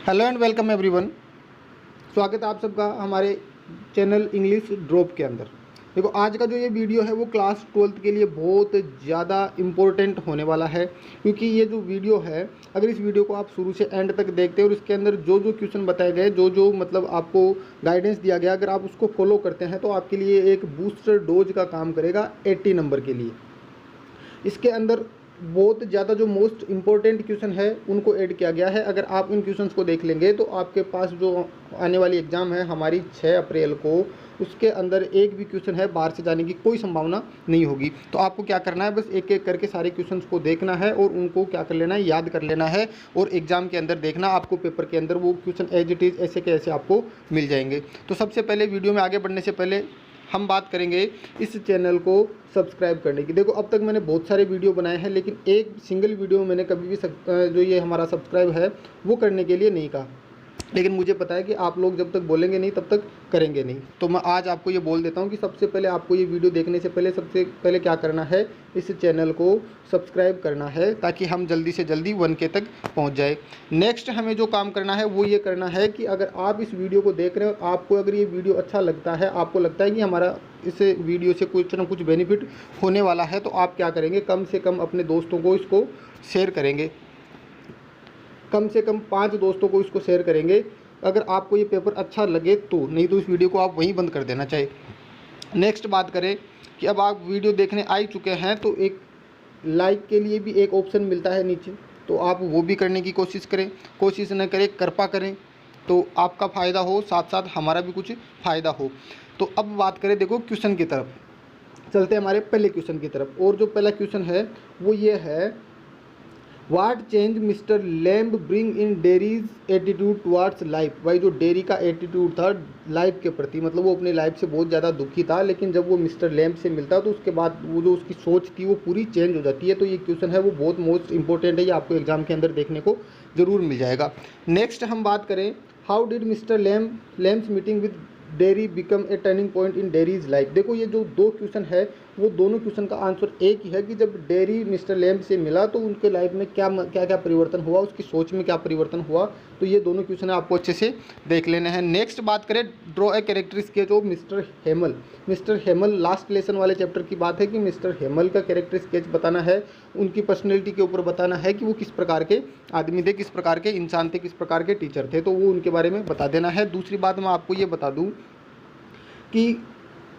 Hello and welcome everyone. स्वागत है आप सबका हमारे चैनल इंग्लिश ड्रॉप के अंदर। देखो, आज का जो ये वीडियो है वो क्लास 12th के लिए बहुत ज़्यादा इम्पोर्टेंट होने वाला है, क्योंकि ये जो वीडियो है, अगर इस वीडियो को आप शुरू से एंड तक देखते हैं और इसके अंदर जो जो क्वेश्चन बताए गए, जो जो मतलब आपको गाइडेंस दिया गया, अगर आप उसको फॉलो करते हैं तो आपके लिए एक बूस्टर डोज का काम करेगा 80 नंबर के लिए। इसके अंदर बहुत ज़्यादा जो मोस्ट इम्पोर्टेंट क्वेश्चन है उनको ऐड किया गया है। अगर आप इन क्वेश्चंस को देख लेंगे तो आपके पास जो आने वाली एग्ज़ाम है हमारी 6 अप्रैल को, उसके अंदर एक भी क्वेश्चन है बाहर से जाने की कोई संभावना नहीं होगी। तो आपको क्या करना है, बस एक एक करके सारे क्वेश्चंस को देखना है और उनको क्या कर लेना है, याद कर लेना है, और एग्जाम के अंदर देखना, आपको पेपर के अंदर वो क्वेश्चन एज इट इज़ ऐसे के ऐसे आपको मिल जाएंगे। तो सबसे पहले वीडियो में आगे बढ़ने से पहले हम बात करेंगे इस चैनल को सब्सक्राइब करने की। देखो, अब तक मैंने बहुत सारे वीडियो बनाए हैं, लेकिन एक सिंगल वीडियो मैंने कभी भी जो ये हमारा सब्सक्राइब है वो करने के लिए नहीं कहा, लेकिन मुझे पता है कि आप लोग जब तक बोलेंगे नहीं तब तक करेंगे नहीं। तो मैं आज आपको ये बोल देता हूँ कि सबसे पहले आपको ये वीडियो देखने से पहले सबसे पहले क्या करना है, इस चैनल को सब्सक्राइब करना है, ताकि हम जल्दी से जल्दी 1K तक पहुँच जाए। नेक्स्ट हमें जो काम करना है वो ये करना है कि अगर आप इस वीडियो को देख रहे हो, आपको अगर ये वीडियो अच्छा लगता है, आपको लगता है कि हमारा इस वीडियो से कुछ ना कुछ बेनिफिट होने वाला है, तो आप क्या करेंगे, कम से कम अपने दोस्तों को इसको शेयर करेंगे। कम से कम 5 दोस्तों को इसको शेयर करेंगे अगर आपको ये पेपर अच्छा लगे तो, नहीं तो इस वीडियो को आप वहीं बंद कर देना चाहिए। नेक्स्ट बात करें कि अब आप वीडियो देखने आ ही चुके हैं तो एक लाइक के लिए भी एक ऑप्शन मिलता है नीचे, तो आप वो भी करने की कोशिश करें। कोशिश न करें, कृपा करें, तो आपका फ़ायदा हो, साथ साथ हमारा भी कुछ फ़ायदा हो। तो अब बात करें, देखो क्वेश्चन की तरफ चलते हैं, हमारे पहले क्वेश्चन की तरफ। और जो पहला क्वेश्चन है वो ये है, what change Mr Lamb bring in Derry's attitude towards life. भाई, जो डेरी का एटीट्यूड था लाइफ के प्रति, मतलब वो अपनी लाइफ से बहुत ज़्यादा दुखी था, लेकिन जब वो मिस्टर लैम्ब से मिलता तो उसके बाद वो जो उसकी सोच थी वो पूरी चेंज हो जाती है। तो ये क्वेश्चन है वो बहुत मोस्ट इंपॉर्टेंट है, ये आपको एग्जाम के अंदर देखने को ज़रूर मिल जाएगा। नेक्स्ट हम बात करें, how did mister Lamb's meeting with dairy become a turning point in dairies life. देखो, ये जो दो क्वेश्चन है वो दोनों क्वेश्चन का आंसर एक ही है कि जब डेरी मिस्टर लैम्ब से मिला तो उनके लाइफ में क्या क्या परिवर्तन हुआ, उसकी सोच में क्या परिवर्तन हुआ। तो ये दोनों क्वेश्चन आपको अच्छे से देख लेने हैं। नेक्स्ट बात करें, draw a character sketch of Mr Hamel. Mr Hamel, last lesson वाले चैप्टर की बात है कि मिस्टर हेमल का कैरेक्टर स्केच बताना है, उनकी पर्सनैलिटी के ऊपर बताना है कि वो किस प्रकार के आदमी थे, किस प्रकार के इंसान थे, किस प्रकार के टीचर थे, तो वो उनके बारे में बता देना है। दूसरी बात मैं आपको ये बता दूँ कि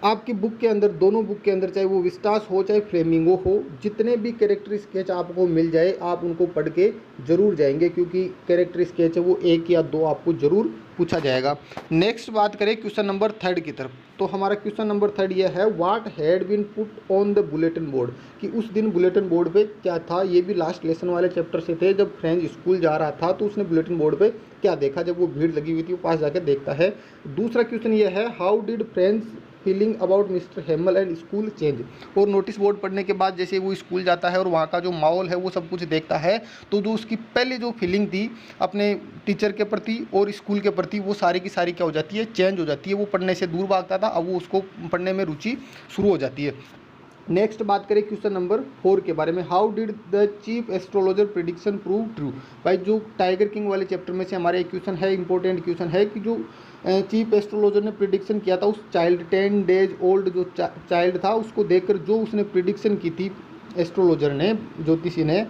आपकी बुक के अंदर, दोनों बुक के अंदर, चाहे वो विस्टास हो चाहे फ्लेमिंगो हो, जितने भी कैरेक्टर स्केच आपको मिल जाए आप उनको पढ़ के ज़रूर जाएंगे, क्योंकि कैरेक्टर स्केच है वो 1 या 2 आपको ज़रूर पूछा जाएगा। नेक्स्ट बात करें क्वेश्चन नंबर 3 की तरफ, तो हमारा क्वेश्चन नंबर 3 यह है, what had been put on the bulletin board. कि उस दिन बुलेटिन बोर्ड पे क्या था। ये भी लास्ट लेसन वाले चैप्टर से थे। जब फ्रेंच स्कूल जा रहा था तो उसने बुलेटिन बोर्ड पे क्या देखा, जब वो भीड़ लगी हुई थी वो पास जाकर देखता है। दूसरा क्वेश्चन ये है, how did French feeling about Mr Hamel and school change. और नोटिस बोर्ड पढ़ने के बाद जैसे वो स्कूल जाता है और वहाँ का जो माहौल है वो सब कुछ देखता है, तो जो उसकी पहले जो फीलिंग थी अपने टीचर के प्रति और स्कूल के प्रति, वो सारी की सारी क्या हो जाती है, चेंज हो जाती है। वो पढ़ने से दूर भागता था, अब वो उसको पढ़ने में रुचि शुरू हो जाती है। नेक्स्ट बात करें क्वेश्चन नंबर 4 के बारे में, how did the chief astrologer prediction prove true. भाई, जो टाइगर किंग वाले चैप्टर में से हमारा एक क्वेश्चन है, इंपॉर्टेंट क्वेश्चन है कि जो चीफ एस्ट्रोलॉजर ने प्रिडिक्शन किया था, उस चाइल्ड 10 डेज ओल्ड जो चाइल्ड था, उसको देखकर जो उसने प्रिडिक्शन की थी एस्ट्रोलॉजर ने, ज्योतिषी ने,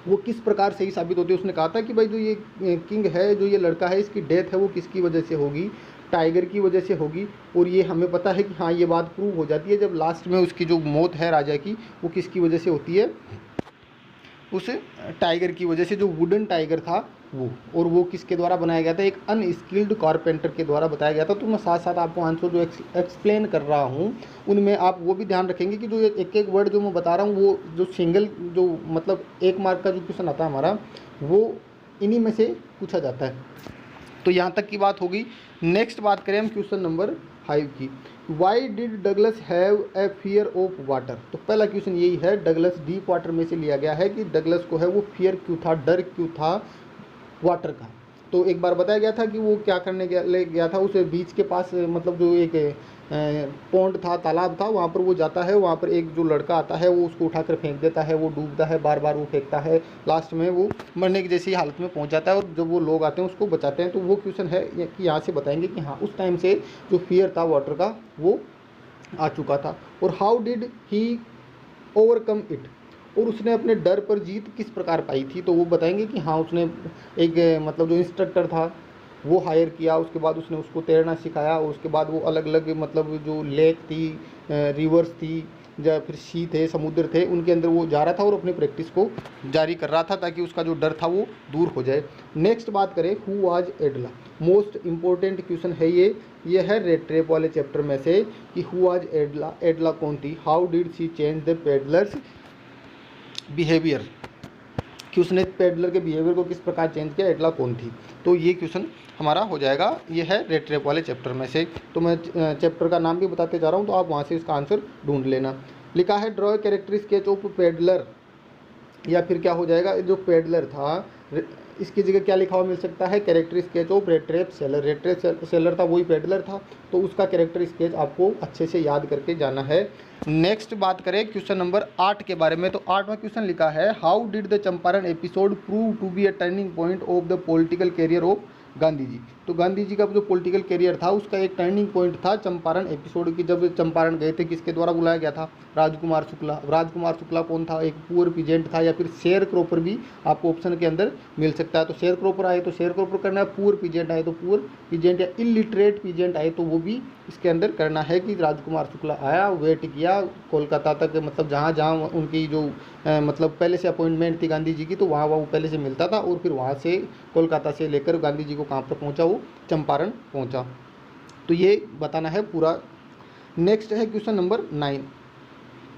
वो किस प्रकार सही साबित होती है। उसने कहा था कि भाई जो ये किंग है, जो ये लड़का है, इसकी डेथ है वो किसकी वजह से होगी, टाइगर की वजह से होगी। और ये हमें पता है कि हाँ, ये बात प्रूव हो जाती है जब लास्ट में उसकी जो मौत है राजा की, वो किसकी वजह से होती है, उस टाइगर की वजह से, जो वुडन टाइगर था वो। और वो किसके द्वारा बनाया गया था, एक अनस्किल्ड कारपेंटर के द्वारा बताया गया था। तो मैं साथ साथ आपको आंसर जो एक्सप्लेन कर रहा हूँ उनमें आप वो भी ध्यान रखेंगे कि जो एक एक वर्ड जो मैं बता रहा हूँ वो जो सिंगल, जो मतलब 1 मार्क का जो क्वेश्चन आता है हमारा, वो इन्हीं में से पूछा जाता है। तो यहाँ तक की बात होगी। नेक्स्ट बात करें हम क्वेश्चन नंबर 5 की, why did Douglas have a fear of water. तो पहला क्वेश्चन यही है, डगलस डीप वाटर में से लिया गया है कि डगलस को है वो फियर क्यों था, डर क्यों था वाटर का। तो एक बार बताया गया था कि वो क्या करने गया था, उस बीच के पास, मतलब जो एक पौंड था, तालाब था, वहाँ पर वो जाता है, वहाँ पर एक जो लड़का आता है वो उसको उठाकर फेंक देता है, वो डूबता है, बार बार वो फेंकता है, लास्ट में वो मरने की जैसी हालत में पहुँच जाता है और जब वो लोग आते हैं उसको बचाते हैं। तो वो क्वेश्चन है कि यहाँ से बताएंगे कि हाँ उस टाइम से जो फियर था वाटर का वो आ चुका था और how did he overcome it, और उसने अपने डर पर जीत किस प्रकार पाई थी। तो वो बताएंगे कि हाँ उसने एक मतलब जो इंस्ट्रक्टर था वो हायर किया, उसके बाद उसने उसको तैरना सिखाया और उसके बाद वो अलग अलग मतलब जो लेक थी, रिवर्स थी या फिर सी थे, समुद्र थे, उनके अंदर वो जा रहा था और अपनी प्रैक्टिस को जारी कर रहा था ताकि उसका जो डर था वो दूर हो जाए। नेक्स्ट बात करें who was एडला, most important question है ये है रेड ट्रेप वाले चैप्टर में से कि हु वाज एडला, एडला कौन थी, how did she change the peddlers behaviour, कि उसने पेडलर के बिहेवियर को किस प्रकार चेंज किया, एडला कौन थी। तो ये क्वेश्चन हमारा हो जाएगा, ये है रेड ट्रैप वाले चैप्टर में से। तो मैं चैप्टर का नाम भी बताते जा रहा हूँ तो आप वहाँ से इसका आंसर ढूंढ लेना। लिखा है draw character sketch of peddler, या फिर क्या हो जाएगा जो पेडलर था इसकी जगह क्या लिखा हुआ मिल सकता है, character sketch of red trap seller. Red trap seller था वही पेडलर था, तो उसका कैरेक्टर स्केच आपको अच्छे से याद करके जाना है। नेक्स्ट बात करें क्वेश्चन नंबर 8 के बारे में। तो 8वां क्वेश्चन लिखा है how did the Champaran episode prove to be a turning point of the political career of Gandhi ji. तो गांधी जी का जो पॉलिटिकल कैरियर था उसका एक टर्निंग पॉइंट था चंपारण एपिसोड की, जब चंपारण गए थे किसके द्वारा बुलाया गया था, राजकुमार शुक्ला। राजकुमार शुक्ला कौन था, एक पुअर पीजेंट था, या फिर शेयर क्रॉपर भी आपको ऑप्शन के अंदर मिल सकता है। तो शेयर क्रॉपर आए तो शेयर क्रॉपर करना है, पुअर पीजेंट आए तो पुअर पीजेंट, या इलिटरेट पीजेंट आए तो वो भी इसके अंदर करना है कि राजकुमार शुक्ला आया, वेट किया कोलकाता तक, मतलब जहाँ जहाँ उनकी जो मतलब पहले से अपॉइंटमेंट थी गांधी जी की, तो वहाँ वो पहले से मिलता था और फिर वहाँ से कोलकाता से लेकर गांधी जी को कहाँ पर पहुँचा, वो चंपारण पहुँचा। तो ये बताना है पूरा। नेक्स्ट है question number 9,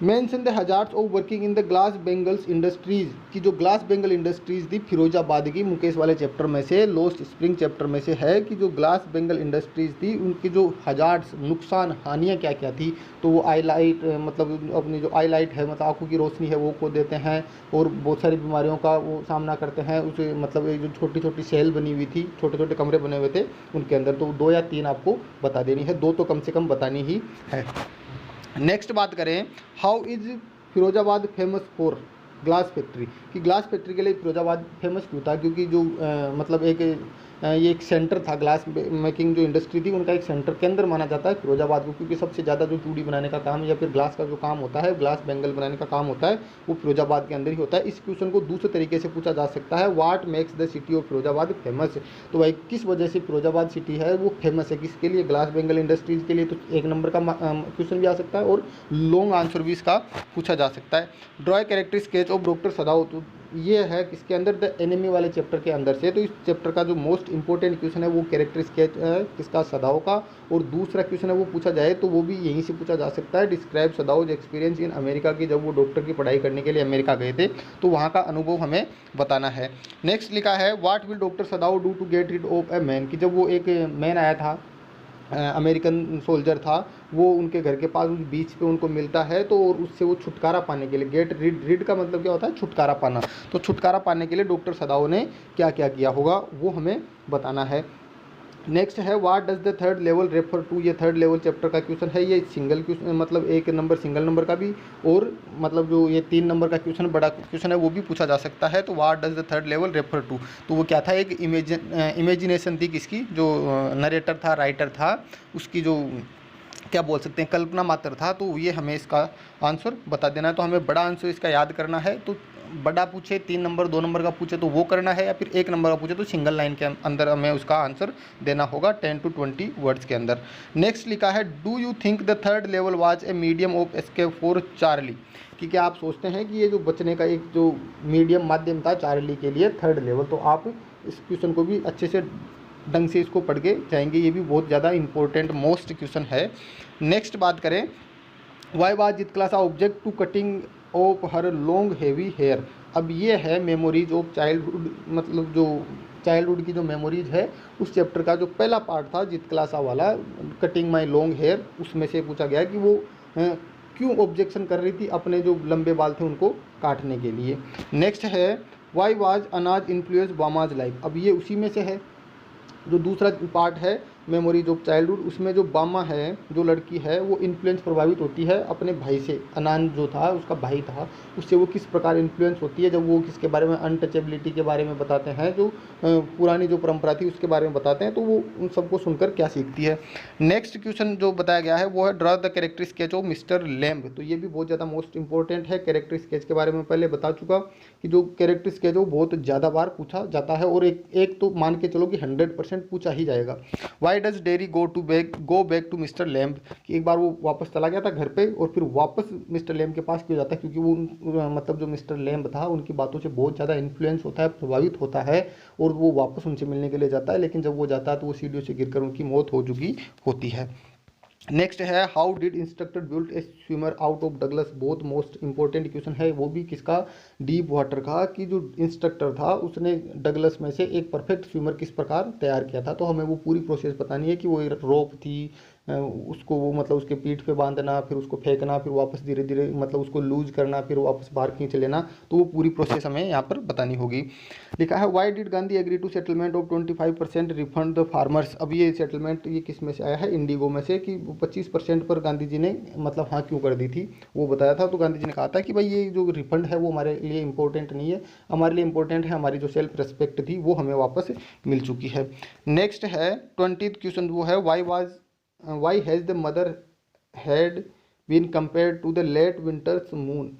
mention the hazards of working in the glass bangles industries, की जो ग्लास बेंगल इंडस्ट्रीज़ थी फिरोजाबाद की, मुकेश वाले चैप्टर में से, लोस्ट स्प्रिंग चैप्टर में से है कि जो ग्लास बेंगल इंडस्ट्रीज़ थी उनकी जो हजार्ड्स नुकसान हानियाँ क्या क्या थी। तो वो आई लाइट मतलब अपनी जो आई लाइट है मतलब आँखों की रोशनी है वो खो देते हैं और बहुत सारी बीमारियों का वो सामना करते हैं। उसे मतलब एक जो छोटी छोटी सेल बनी हुई थी, छोटे छोटे कमरे बने हुए थे उनके अंदर, तो 2 या 3 आपको बता देनी है, 2 तो कम से कम बतानी ही है। नेक्स्ट बात करें how is Firozabad famous for glass factory, कि ग्लास फैक्ट्री के लिए फिरोजाबाद फेमस क्यों था, क्योंकि जो मतलब ये एक सेंटर था, ग्लास मेकिंग जो इंडस्ट्री थी उनका एक सेंटर के अंदर माना जाता है फिरोजाबाद को, क्योंकि सबसे ज़्यादा जो चूड़ी बनाने का काम या फिर ग्लास का जो काम होता है, ग्लास बेंगल बनाने का काम होता है, वो फिरोजाबाद के अंदर ही होता है। इस क्वेश्चन को दूसरे तरीके से पूछा जा सकता है, what makes the city of Firozabad famous, तो भाई किस वजह से फिरोजाबाद सिटी है वो फेमस है, किसके लिए, ग्लास बेंगल इंडस्ट्रीज़ के लिए। तो 1 नंबर का क्वेश्चन भी आ सकता है और लॉन्ग आंसर भी इसका पूछा जा सकता है। Draw character sketch of doctor सदाओ, तो ये है किसके अंदर, द एनिमी वाले चैप्टर के अंदर से। तो इस चैप्टर का जो मोस्ट इंपॉर्टेंट क्वेश्चन है वो कैरेक्टर स्केच है किसका, सदाओ का। और दूसरा क्वेश्चन है वो पूछा जाए तो वो भी यहीं से पूछा जा सकता है, डिस्क्राइब सदाओज एक्सपीरियंस इन अमेरिका की, जब वो डॉक्टर की पढ़ाई करने के लिए अमेरिका गए थे तो वहाँ का अनुभव हमें बताना है। नेक्स्ट लिखा है what will doctor Sadao do to get rid of a man, कि जब वो एक मैन आया था, अमेरिकन सोल्जर था, वो उनके घर के पास उस बीच पे उनको मिलता है, तो और उससे वो छुटकारा पाने के लिए, गेट रिड, रिड का मतलब क्या होता है, छुटकारा पाना। तो छुटकारा पाने के लिए डॉक्टर सदाओ ने क्या क्या किया होगा वो हमें बताना है। नेक्स्ट है what does the third level refer to, ये थर्ड लेवल चैप्टर का क्वेश्चन है, ये सिंगल क्वेश्चन मतलब 1 नंबर सिंगल नंबर का भी, और मतलब जो ये 3 नंबर का क्वेश्चन बड़ा क्वेश्चन है वो भी पूछा जा सकता है। तो what does the third level refer to, तो वो क्या था, एक इमेजिनेशन थी किसकी, जो नरेटर था, राइटर था, उसकी जो क्या बोल सकते हैं कल्पना मात्र था। तो ये हमें इसका आंसर बता देना है। तो हमें बड़ा आंसर इसका याद करना है, तो बड़ा पूछे 3 नंबर 2 नंबर का पूछे तो वो करना है, या फिर 1 नंबर का पूछे तो सिंगल लाइन के अंदर हमें उसका आंसर देना होगा 10 to 20 वर्ड्स के अंदर। नेक्स्ट लिखा है do you think the third level was a medium of escape for Charlie, कि क्या आप सोचते हैं कि ये जो बचने का एक जो मीडियम माध्यम था चार्ली के लिए थर्ड लेवल। तो आप इस क्वेश्चन को भी अच्छे से ढंग से इसको पढ़ के जाएंगे, ये भी बहुत ज़्यादा इंपॉर्टेंट मोस्ट क्वेश्चन है। नेक्स्ट बात करें why was Zitkala Sa object to cutting of her long heavy hair. अब ये है मेमोरीज ऑफ चाइल्डहुड, मतलब जो चाइल्डहुड की जो मेमोरीज है उस चैप्टर का जो पहला पार्ट था जित क्लासा वाला, कटिंग माई लॉन्ग हेयर, उसमें से पूछा गया कि वो क्यों ऑब्जेक्शन कर रही थी अपने जो लंबे बाल थे उनको काटने के लिए। नेक्स्ट है वाई वाज अनाज इन्फ्लुएंस बामाज लाइफ। अब ये उसी में से है, जो दूसरा पार्ट है मेमोरीज ऑफ चाइल्डहुड, उसमें जो बामा है, जो लड़की है, वो इन्फ्लुएंस प्रभावित होती है अपने भाई से। अनान जो था उसका भाई था, उससे वो किस प्रकार इन्फ्लुएंस होती है जब वो किसके बारे में, अनटचेबिलिटी के बारे में बताते हैं, जो पुरानी जो परंपरा थी उसके बारे में बताते हैं, तो वो उन सबको सुनकर क्या सीखती है। नेक्स्ट क्वेश्चन जो बताया गया है वो है draw the character sketch of mister lamb. तो ये भी बहुत ज़्यादा मोस्ट इंपॉर्टेंट है। कैरेक्टर स्केच के बारे में पहले बता चुका कि जो कैरेक्टर स्केच है वो बहुत ज़्यादा बार पूछा जाता है, और एक तो मान के चलो कि 100% पूछा ही जाएगा। Why does Derry go back to mister Lamb, कि एक बार वो वापस चला गया था घर पे और फिर वापस मिस्टर लैम्ब के पास क्यों जाता है, क्योंकि वो मतलब जो मिस्टर लैम्ब था उनकी बातों से बहुत ज़्यादा इन्फ्लुएंस होता है, प्रभावित होता है, और वो वापस उनसे मिलने के लिए जाता है। लेकिन जब वो जाता है तो वो सीढ़ियों से गिरकर उनकी मौत हो चुकी होती है। नेक्स्ट है how did instructor build a swimmer out of Douglas. बहुत मोस्ट इंपॉर्टेंट क्वेश्चन है, वो भी किसका, डीप वाटर का, कि जो इंस्ट्रक्टर था उसने डगलस में से एक परफेक्ट स्विमर किस प्रकार तैयार किया था। तो हमें वो पूरी प्रोसेस बतानी है कि वो रोप थी, उसको वो मतलब उसके पीठ पे बांधना, फिर उसको फेंकना, फिर वापस धीरे धीरे मतलब उसको लूज करना, फिर वापस बाहर खींच लेना, तो वो पूरी प्रोसेस हमें यहाँ पर बतानी होगी। लिखा है why did Gandhi agree to settlement of 25% refund the farmers. अब ये सेटलमेंट ये किस में से आया है, इंडिगो में से, कि 25% पर गांधी जी ने मतलब हाँ क्यों कर दी थी वो बताया था। तो गांधी जी ने कहा था कि भाई ये जो रिफंड है वो हमारे लिए इंपॉर्टेंट नहीं है, हमारे लिए इंपॉर्टेंट है हमारी जो सेल्फ रिस्पेक्ट थी वो हमें वापस मिल चुकी है। नेक्स्ट है 20th क्वेश्चन वो है why has the mother had been compared to the late winter's moon.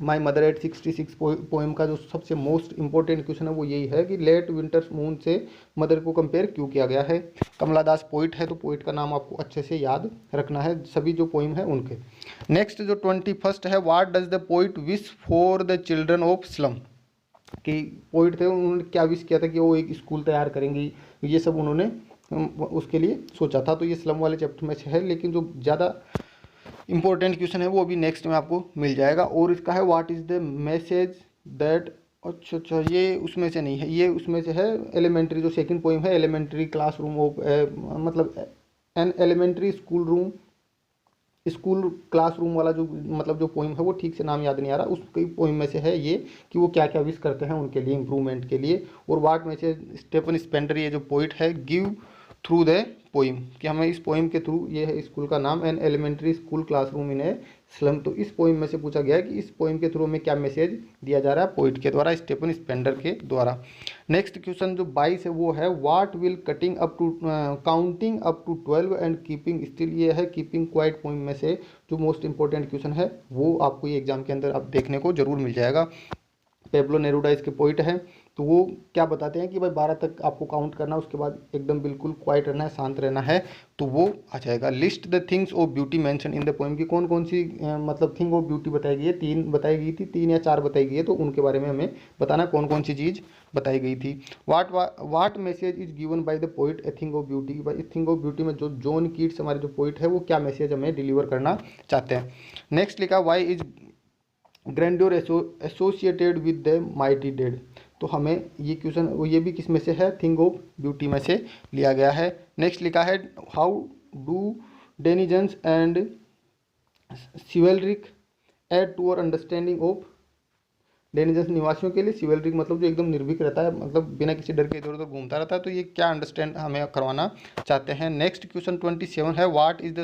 My mother at 66 poem का जो सबसे मोस्ट इंपॉर्टेंट क्वेश्चन है वो यही है कि लेट विंटर्स मून से मदर को कंपेयर क्यों किया गया है। कमला दास पोइट है, तो पोइट का नाम आपको अच्छे से याद रखना है, सभी जो पोइम है उनके। नेक्स्ट जो 21st है, what does the poet wish for the children of slum. कि पोइट थे उन्होंने क्या विश किया था कि वो एक स्कूल तैयार करेंगी, ये सब उन्होंने उसके लिए सोचा था। तो ये स्लम वाले चैप्टर में से है, लेकिन जो ज़्यादा इंपॉर्टेंट क्वेश्चन है वो अभी नेक्स्ट में आपको मिल जाएगा। और इसका है what is the message that, अच्छा ये उसमें से नहीं है, ये उसमें से है एलिमेंट्री, जो सेकंड पोइम है एलिमेंट्री क्लासरूम ऑफ मतलब एन एलिमेंट्री स्कूल क्लासरूम वाला जो मतलब जो पोइम है वो ठीक से नाम याद नहीं आ रहा, उसकी पोइम में से है ये कि वो क्या क्या विश करते हैं उनके लिए, इम्प्रूवमेंट के लिए। और वाट में से स्टेफन स्पेंडर ये जो पोइट है गिव थ्रू द पोइम, कि हमें इस पोइम के थ्रू, ये है स्कूल का नाम, an elementary school classroom in a slum. तो इस पोइम में से पूछा गया है कि इस पोइम के थ्रू हमें क्या मैसेज दिया जा रहा है पोइट के द्वारा, स्टेफन स्पेंडर के द्वारा। नेक्स्ट क्वेश्चन जो 22 है वो है what will cutting up to counting up to 12 and keeping still. ये है कीपिंग क्वाइट पोइम में से जो मोस्ट इंपॉर्टेंट क्वेश्चन है, वो आपको ये एग्जाम के अंदर आप देखने को जरूर मिल जाएगा। पेब्लो नेरूडा इसके पोइट हैं, तो वो क्या बताते हैं कि भाई 12 तक आपको काउंट करना, उसके बाद एकदम बिल्कुल क्वाइट रहना है, शांत रहना है, तो वो आ जाएगा। List the things of beauty mention in the poem, की कौन कौन सी मतलब थिंग ऑफ ब्यूटी बताई गई है, 3 बताई गई थी, 3 या 4 बताई गई है, तो उनके बारे में हमें बताना कौन कौन सी चीज़ बताई गई थी। What message is given by the poet a thing of beauty. भाई थिंग ऑफ ब्यूटी में जो जॉन कीट्स हमारे जो पोइट है वो क्या मैसेज हमें डिलीवर करना चाहते हैं। नेक्स्ट लिखा why is grandeur associated with the mighty dead. तो हमें ये क्वेश्चन ये भी किस में से है, थिंग ऑफ ब्यूटी में से लिया गया है। नेक्स्ट लिखा है how do denizens and chivalric add to our understanding of. Denizens निवासियों के लिए, सिवेलरिक मतलब जो एकदम निर्भीक रहता है, मतलब बिना किसी डर के इधर उधर घूमता रहता है, तो ये क्या अंडरस्टैंड हमें करवाना चाहते हैं। नेक्स्ट क्वेश्चन 27 है what is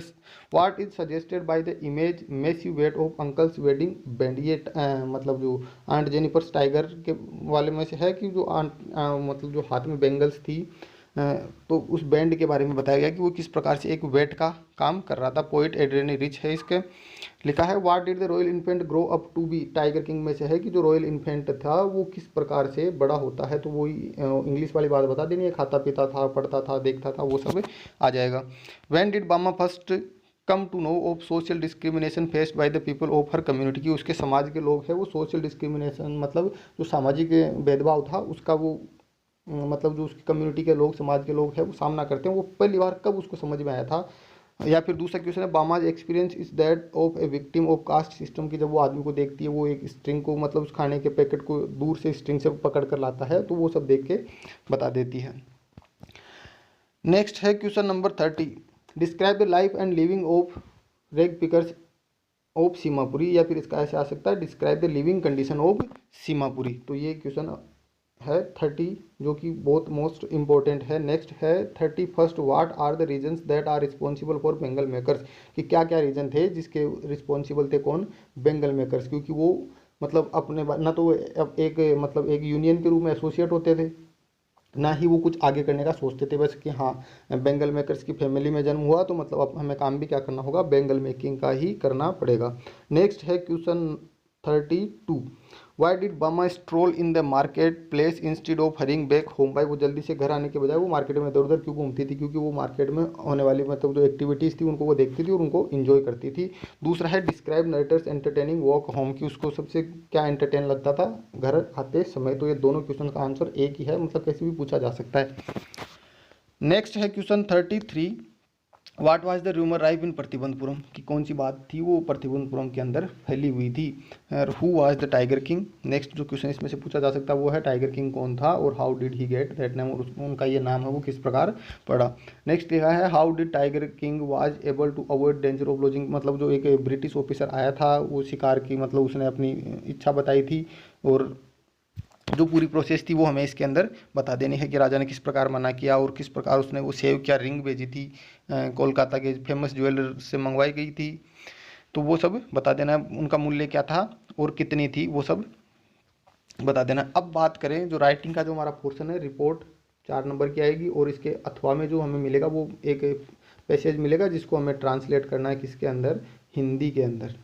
suggested by the image massive weight of uncle's wedding band. ये मतलब जो आंट जेनिफर टाइगर के वाले में से है कि जो मतलब जो हाथ में बैंगल्स थी, तो उस बैंड के बारे में बताया गया कि वो किस प्रकार से एक वेट का काम कर रहा था। पोइट एड्रेनी रिच है इसके। लिखा है what did the royal infant grow up to be. Tiger King में से है कि जो रॉयल इन्फेंट था वो किस प्रकार से बड़ा होता है, तो वो इंग्लिश वाली बात बता देनी है, खाता पीता था, पढ़ता था, देखता था, वो सब आ जाएगा। When did Bama first come to know of social discrimination faced by the people of her community, की उसके समाज के लोग हैं वो सोशल डिस्क्रिमिनेशन मतलब जो सामाजिक भेदभाव था उसका वो मतलब जो उसकी कम्युनिटी के लोग, समाज के लोग हैं वो सामना करते हैं, वो पहली बार कब उसको समझ में आया था। या फिर दूसरा क्वेश्चन है Bama's experience is that of a victim of caste system, की जब वो आदमी को देखती है वो एक स्ट्रिंग को मतलब उस खाने के पैकेट को दूर से स्ट्रिंग से पकड़ कर लाता है, तो वो सब देख के बता देती है। नेक्स्ट है question number 30 describe the life and living of रेग पिकर्स ऑफ सीमापुरी, या फिर इसका ऐसे आ सकता है describe the living condition of Seemapuri. तो ये क्वेश्चन है 30, जो कि बहुत मोस्ट इम्पोर्टेंट है। नेक्स्ट है 31, what are the reasons that are responsible for bangle makers, कि क्या क्या रीज़न थे जिसके रिस्पॉन्सिबल थे कौन, बेंगल मेकर्स, क्योंकि वो मतलब अपने ना तो वो एक मतलब एक यूनियन के रूप में एसोसिएट होते थे, ना ही वो कुछ आगे करने का सोचते थे, बस कि हाँ बेंगल मेकर्स की फैमिली में जन्म हुआ तो मतलब अब हमें काम भी क्या करना होगा, बेंगल मेकिंग का ही करना पड़ेगा। नेक्स्ट है क्वेश्चन 32, वाई डिड बामा stroll in the market place instead of hurrying back home, भाई वो जल्दी से घर आने के बजाय वो मार्केट में इधर उधर क्यों घूमती थी, क्योंकि वो मार्केट में होने वाली मतलब जो एक्टिविटीज़ थी उनको वो देखती थी और उनको इन्जॉय करती थी। दूसरा है describe narrator's entertaining walk home, कि उसको सबसे क्या एंटरटेन लगता था घर आते समय। तो ये दोनों क्वेश्चन का आंसर एक ही है, मतलब कैसे भी पूछा जा सकता है। नेक्स्ट है question 33, what was the rumour rife in Pratibandhpuram, कि कौन सी बात थी वो प्रतिबंधपुरम के अंदर फैली हुई थी। Who was the tiger king, next जो क्वेश्चन इसमें से पूछा जा सकता है वो है टाइगर किंग कौन था और how did he get that name, और उनका ये नाम है वो किस प्रकार पड़ा। नेक्स्ट लिखा है how did Tiger King was able to avoid danger of lodging, मतलब जो एक ब्रिटिश ऑफिसर आया था वो शिकार की मतलब उसने अपनी इच्छा बताई थी और जो पूरी प्रोसेस थी वो हमें इसके अंदर बता देनी है कि राजा ने किस प्रकार मना किया और किस प्रकार उसने वो सेव किया, रिंग भेजी थी कोलकाता के फेमस ज्वेलर से मंगवाई गई थी, तो वो सब बता देना है, उनका मूल्य क्या था और कितनी थी वो सब बता देना। अब बात करें जो राइटिंग का जो हमारा पोर्शन है, रिपोर्ट 4 नंबर की आएगी और इसके अथवा में जो हमें मिलेगा वो एक पैसेज मिलेगा जिसको हमें ट्रांसलेट करना है किसके अंदर, हिंदी के अंदर।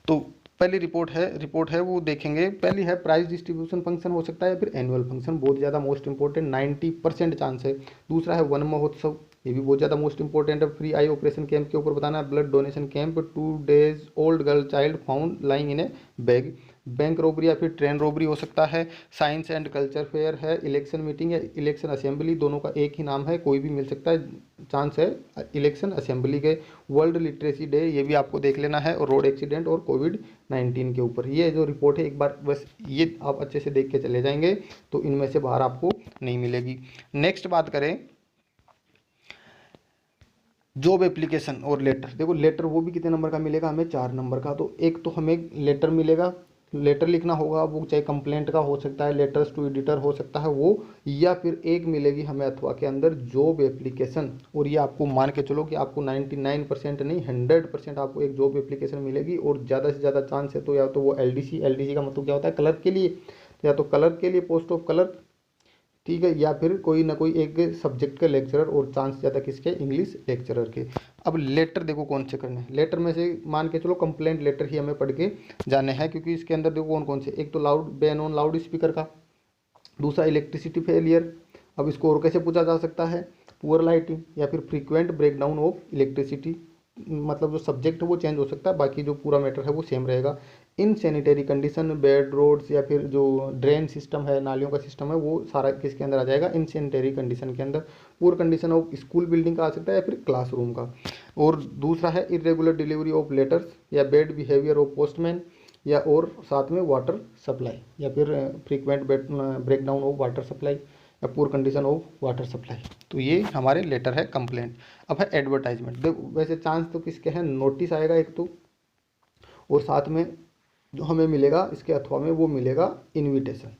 तो पहली रिपोर्ट है वो देखेंगे। पहली है प्राइस डिस्ट्रीब्यूशन फंक्शन, हो सकता है या फिर एनुअल फंक्शन, बहुत ज़्यादा मोस्ट इंपॉर्टेंट, 90% चांस है। दूसरा है वन महोत्सव, ये भी बहुत ज़्यादा मोस्ट इंपॉर्टेंट है। फ्री आई ऑपरेशन कैंप के ऊपर बताना है। Blood donation camp, 2 days old girl child found lying in A bag. Bank robbery या फिर ट्रेन रॉबरी हो सकता है। साइंस एंड कल्चर फेयर है। इलेक्शन मीटिंग या इलेक्शन असेंबली, दोनों का एक ही नाम है, कोई भी मिल सकता है, चांस है इलेक्शन असेंबली के। वर्ल्ड लिटरेसी डे, ये भी आपको देख लेना है, और रोड एक्सीडेंट और कोविड-19 के ऊपर। ये जो रिपोर्ट है एक बार बस ये आप अच्छे से देख के चले जाएंगे तो इनमें से बाहर आपको नहीं मिलेगी। नेक्स्ट बात करें जॉब एप्लीकेशन और लेटर। देखो लेटर वो भी कितने नंबर का मिलेगा हमें, 4 नंबर का। तो एक तो हमें लेटर मिलेगा, लेटर लिखना होगा, वो चाहे कंप्लेंट का हो सकता है, लेटर्स टू एडिटर हो सकता है वो, या फिर एक मिलेगी हमें अथवा के अंदर जॉब एप्लीकेशन। और ये आपको मान के चलो कि आपको 99% नहीं 100% आपको एक जॉब एप्लीकेशन मिलेगी। और ज़्यादा से ज़्यादा चांस है तो या तो वो एलडीसी का मतलब क्या होता है, क्लर्क के लिए, या तो क्लर्क के लिए पोस्ट ऑफ क्लर्क, ठीक है, या फिर कोई ना कोई एक सब्जेक्ट के लेक्चरर, और चांस ज़्यादा किसके, इंग्लिश लेक्चरर के। अब लेटर देखो कौन से करने हैं। लेटर में से मान के चलो कंप्लेंट लेटर ही हमें पढ़ के जाने हैं, क्योंकि इसके अंदर देखो कौन कौन से, एक तो loud ban on loud speaker का, दूसरा इलेक्ट्रिसिटी फेलियर। अब इसको और कैसे पूछा जा सकता है, पुअर लाइटिंग या फिर फ्रीक्वेंट ब्रेकडाउन ऑफ इलेक्ट्रिसिटी, मतलब जो सब्जेक्ट है वो चेंज हो सकता है, बाकी जो पूरा मैटर है वो सेम रहेगा। Insanitary condition, bad roads या फिर जो ड्रेन सिस्टम है, नालियों का सिस्टम है, वो सारा किसके अंदर आ जाएगा, इन सैनिटरी कंडीशन के अंदर। Poor condition of school building का आ सकता है या फिर क्लासरूम का। और दूसरा है इरेगुलर डिलीवरी ऑफ लेटर्स या बैड बिहेवियर ऑफ पोस्टमैन, या और साथ में वाटर सप्लाई या फिर frequent breakdown of water supply या poor condition of water supply. तो ये हमारे लेटर है कंप्लेंट। अब है एडवर्टाइजमेंट। देखो वैसे चांस तो किसके हैं, नोटिस आएगा एक तो, और साथ में जो हमें मिलेगा इसके अथवा में वो मिलेगा इनविटेशन।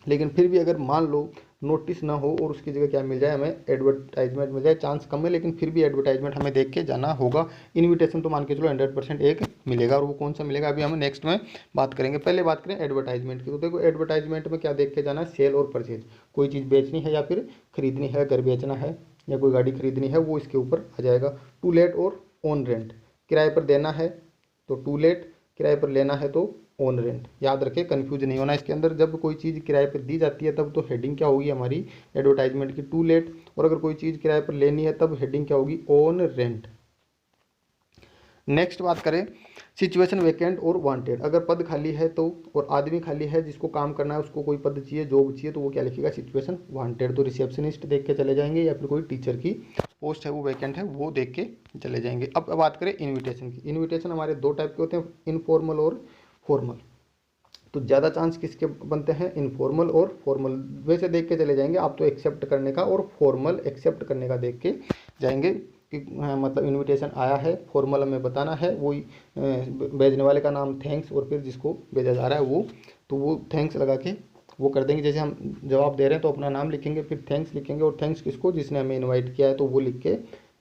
लेकिन फिर भी अगर मान लो नोटिस ना हो और उसकी जगह क्या मिल जाए, हमें एडवर्टाइजमेंट मिल जाए, चांस कम है लेकिन फिर भी एडवर्टाइजमेंट हमें देख के जाना होगा। इनविटेशन तो मान के चलो 100% एक मिलेगा, और वो कौन सा मिलेगा अभी हम नेक्स्ट में बात करेंगे। पहले बात करें एडवर्टाइजमेंट की। तो देखो एडवर्टाइजमेंट में क्या देख के जाना है, सेल और परचेज, कोई चीज़ बेचनी है या फिर खरीदनी है, घर बेचना है या कोई गाड़ी खरीदनी है, वो इसके ऊपर आ जाएगा। टू लेट और ऑन रेंट, किराए पर देना है तो टू लेट, किराए पर लेना है तो ऑन रेंट। याद रखें, कंफ्यूज नहीं होना इसके अंदर। जब कोई चीज़ किराए पर दी जाती है तब तो हेडिंग क्या होगी हमारी एडवर्टाइजमेंट की, टू लेट, और अगर कोई चीज़ किराए पर लेनी है तब हेडिंग क्या होगी, ऑन रेंट। नेक्स्ट बात करें सिचुएशन वैकेंट और वांटेड। अगर पद खाली है तो, और आदमी खाली है जिसको काम करना है, उसको कोई पद चाहिए, जॉब चाहिए, तो वो क्या लिखेगा, सिचुएशन वांटेड। तो रिसेप्शनिस्ट देख के चले जाएंगे, या फिर कोई टीचर की पोस्ट है वो वैकेंट है वो देख के चले जाएंगे। अब बात करें इन्विटेशन की। इन्विटेशन हमारे 2 टाइप के होते हैं, इनफॉर्मल और फॉर्मल। तो ज़्यादा चांस किसके बनते हैं, इनफॉर्मल और फॉर्मल। वैसे देख के चले जाएंगे आप तो एक्सेप्ट करने का और फॉर्मल एक्सेप्ट करने का देख के जाएंगे कि मतलब इनविटेशन आया है, फॉर्मल हमें बताना है, वही भेजने वाले का नाम थैंक्स, और फिर जिसको भेजा जा रहा है वो तो वो थैंक्स लगा के वो कर देंगे। जैसे हम जवाब दे रहे हैं तो अपना नाम लिखेंगे, फिर थैंक्स लिखेंगे, और थैंक्स किसको, जिसने हमें इनवाइट किया है, तो वो लिख के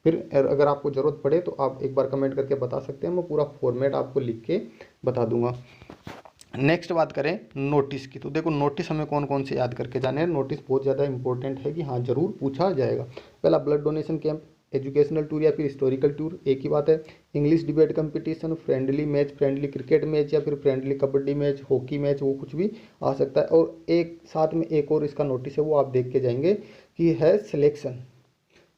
फिर अगर आपको ज़रूरत पड़े तो आप एक बार कमेंट करके बता सकते हैं, मैं पूरा फॉर्मेट आपको लिख के बता दूंगा। नेक्स्ट बात करें नोटिस की, तो देखो नोटिस हमें कौन कौन से याद करके जाने हैं। नोटिस बहुत ज़्यादा इंपॉर्टेंट है कि हाँ ज़रूर पूछा जाएगा। पहला blood donation camp, educational tour या फिर हिस्टोरिकल टूर, एक ही बात है। English debate competition, friendly match, friendly cricket match या फिर friendly kabaddi match, hockey match, वो कुछ भी आ सकता है। और एक साथ में एक और इसका नोटिस है, वो आप देख के जाएंगे कि है सिलेक्शन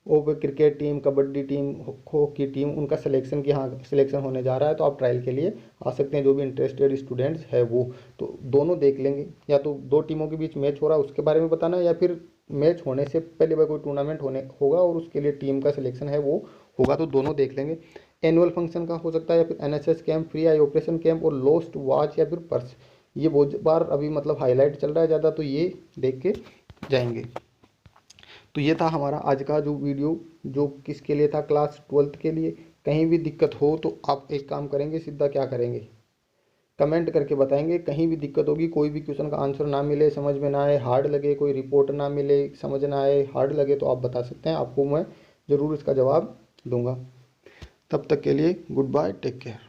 वो क्रिकेट टीम, कबड्डी टीम, खो की टीम, उनका सिलेक्शन कि हाँ सिलेक्शन होने जा रहा है, तो आप ट्रायल के लिए आ सकते हैं। जो भी इंटरेस्टेड स्टूडेंट्स है वो तो दोनों देख लेंगे, या तो दो टीमों के बीच मैच हो रहा है उसके बारे में बताना, या फिर मैच होने से पहले वह कोई टूर्नामेंट होने होगा और उसके लिए टीम का सिलेक्शन है वो होगा, तो दोनों देख लेंगे। एनुअल फंक्शन का हो सकता है, या फिर NSS camp, free I operation camp, और लॉस्ट वॉच या फिर पर्स, ये बहुत बार अभी मतलब हाईलाइट चल रहा है ज़्यादा, तो ये देख के जाएंगे। तो ये था हमारा आज का जो वीडियो, जो किसके लिए था, क्लास 12th के लिए। कहीं भी दिक्कत हो तो आप एक काम करेंगे, सीधा क्या करेंगे, कमेंट करके बताएंगे। कहीं भी दिक्कत होगी, कोई भी क्वेश्चन का आंसर ना मिले, समझ में ना आए, हार्ड लगे, कोई रिपोर्ट ना मिले, समझ ना आए, हार्ड लगे, तो आप बता सकते हैं, आपको मैं ज़रूर इसका जवाब दूंगा। तब तक के लिए गुड बाय, टेक केयर।